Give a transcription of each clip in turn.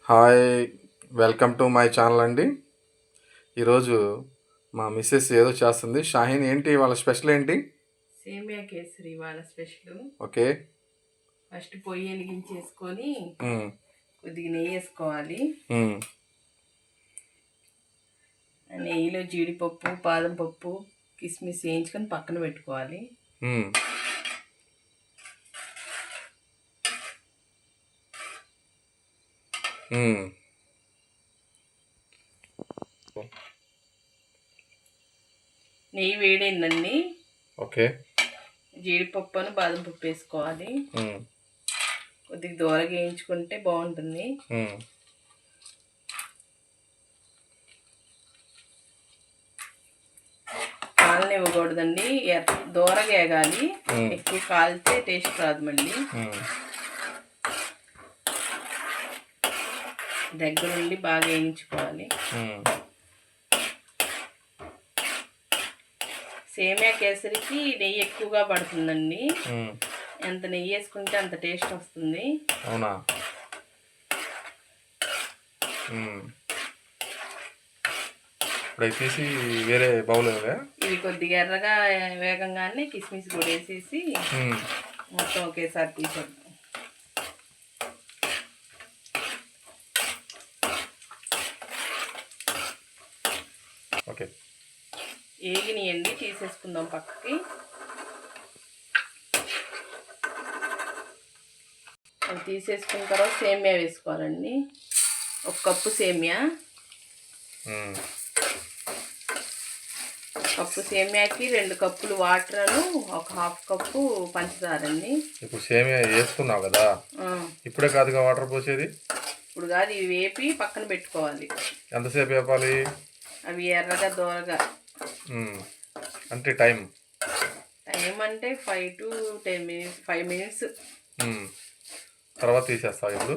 Hi, welcome to my channel అండి. ఈరోజు మా మిస్సెస్ ఏదో చేస్తుంది. షాహీన్, ఏంటి వాళ్ళ స్పెషల్ ఏంటి? సేమియా కేసరి వాళ్ళ స్పెషల్. ఓకే. ఫస్ట్ పొయ్యి వెలిగించేసుకొని మ్మ్. కొద్దిగా నెయ్యి వేసుకోవాలి. మ్మ్. నెయ్యిలో జీడిపప్పు, బాదం పప్పు, కిస్మిస్ వేయించుకొని పక్కన పెట్టుకోవాలి. మ్మ్. మ్మ్. నెయ్యి వేడైందండి. ఓకే. జీడిపప్పు బాదం పప్పు వేసుకోవాలి. మ్మ్. కొద్దిగా దూరగా వేయించుకుంటే బాగుంటుంది. మ్మ్. కాలని ఇవ్వకూడదండి, దూరగా వేగాలి. ఎక్కువ కాలితే టేస్ట్ రాదు. మళ్ళీ దగ్గర నుండి బాగా వేయించుకోవాలి. సేమియా కేసరికి నెయ్యి ఎక్కువగా పడుతుందండి. ఎంత నెయ్యి వేసుకుంటే అంత టేస్ట్ వస్తుంది. అవునా? ఇప్పుడు తీసి వేరే బౌల్. ఇవి కొద్దిగా ఎర్రగా వేగంగానే కిస్మిస్ కూడా వేసేసి మొత్తం ఒకేసారి తీసేద్దాం. ఓకే. ఏగినియండి, తీసేసుకుందాం పక్కకి. అవి తీసేసుకున్న తర్వాత సేమియా వేసుకోవాలండి. 1 కప్పు సేమియా. కప్పు సేమియాకి 2 కప్పులు వాటర్, 1/2 కప్పు పంచదార అండి. ఇప్పుడు సేమియా వేసుకున్నావు కదా, ఇప్పుడే కాదుగా వాటర్ పోసేది? ఇప్పుడు కాదు, ఇవి వేపి పక్కన పెట్టుకోవాలి. ఎంతసేపు వేపాలి? అవి ఎర్రగా దోరగా. అంటే టైం అంటే 5 to 10 minutes, 5 minutes. తర్వాత తీసేస్తావు? ఇప్పుడు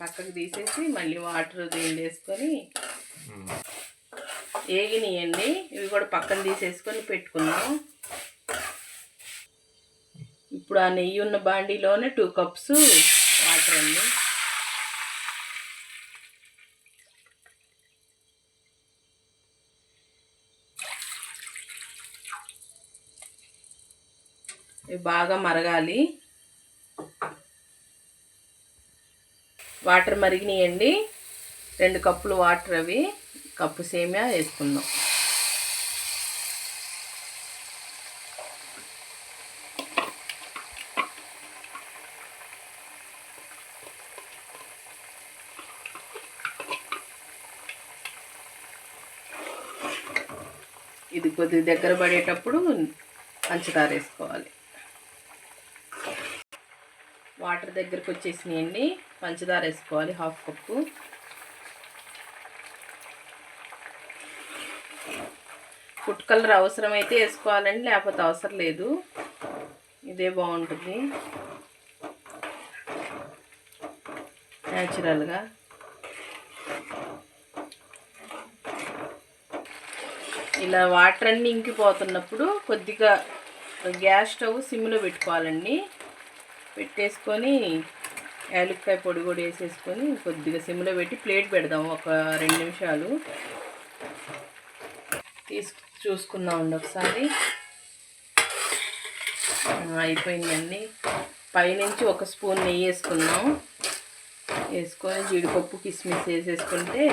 పక్కకు తీసేసి మళ్ళీ వాటర్ దీన్ని వేసుకొని ఏగినియండి. ఇవి కూడా పక్కన తీసేసుకొని పెట్టుకుందాం. ఇప్పుడు ఆ నెయ్యి ఉన్న బాండీలోనే 2 కప్స్ వాటర్ అండి. ఇవి బాగా మరగాలి. వాటర్ మరిగినాయండి. 2 కప్పులు వాటర్, అవి కప్పు సేమియా వేసుకుందాం. ఇది కొద్దిగా దగ్గర పడేటప్పుడు పంచదార వేసుకోవాలి. వాటర్ దగ్గరకు వచ్చేసినాయండి. పంచదార వేసుకోవాలి 1/2 కప్పు. ఫుడ్ కలర్ అవసరమైతే వేసుకోవాలండి, లేకపోతే అవసరం లేదు. ఇదే బాగుంటుంది న్యాచురల్గా. ఇలా వాటర్ అన్నీ ఇంకిపోతున్నప్పుడు కొద్దిగా గ్యాస్ స్టవ్ సిమ్లో పెట్టుకోవాలండి. పెట్టేసుకొని యాలక్కాయ పొడి కూడా వేసేసుకొని కొద్దిగా సిమ్లో పెట్టి ప్లేట్ పెడదాం. ఒక 2 నిమిషాలు చూసుకుందామండి ఒకసారి. అయిపోయిందండి. పైనుంచి 1 స్పూన్ నెయ్యి వేసుకుందాం. వేసుకొని జీడిపప్పు, కిస్మిస్ వేసేసుకుంటే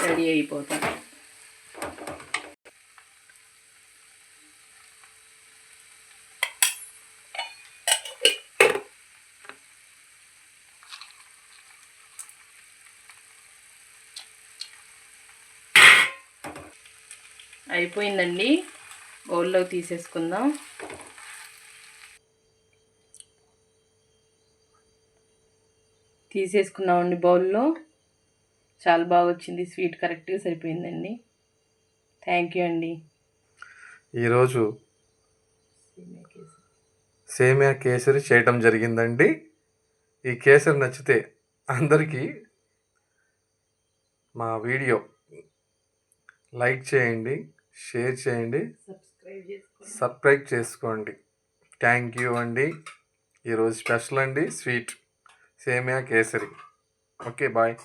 రెడీ అయిపోతుంది. అయిపోయిందండి. బౌల్లోకి తీసేసుకుందాం. తీసేసుకున్నామండి బౌల్లో. చాలా బాగా వచ్చింది. స్వీట్ కరెక్ట్గా సరిపోయిందండి. థ్యాంక్ యూ అండి. ఈరోజు సేమియా కేసరి చేయటం జరిగిందండి. ఈ కేసరి నచ్చితే అందరికీ మా వీడియో లైక్ చేయండి, షేర్ చేయండి, సబ్స్క్రైబ్ చేసుకోండి. థ్యాంక్ యూ అండి. ఈరోజు స్పెషల్ అండి, స్వీట్ సేమియా కేసరి. Okay, bye.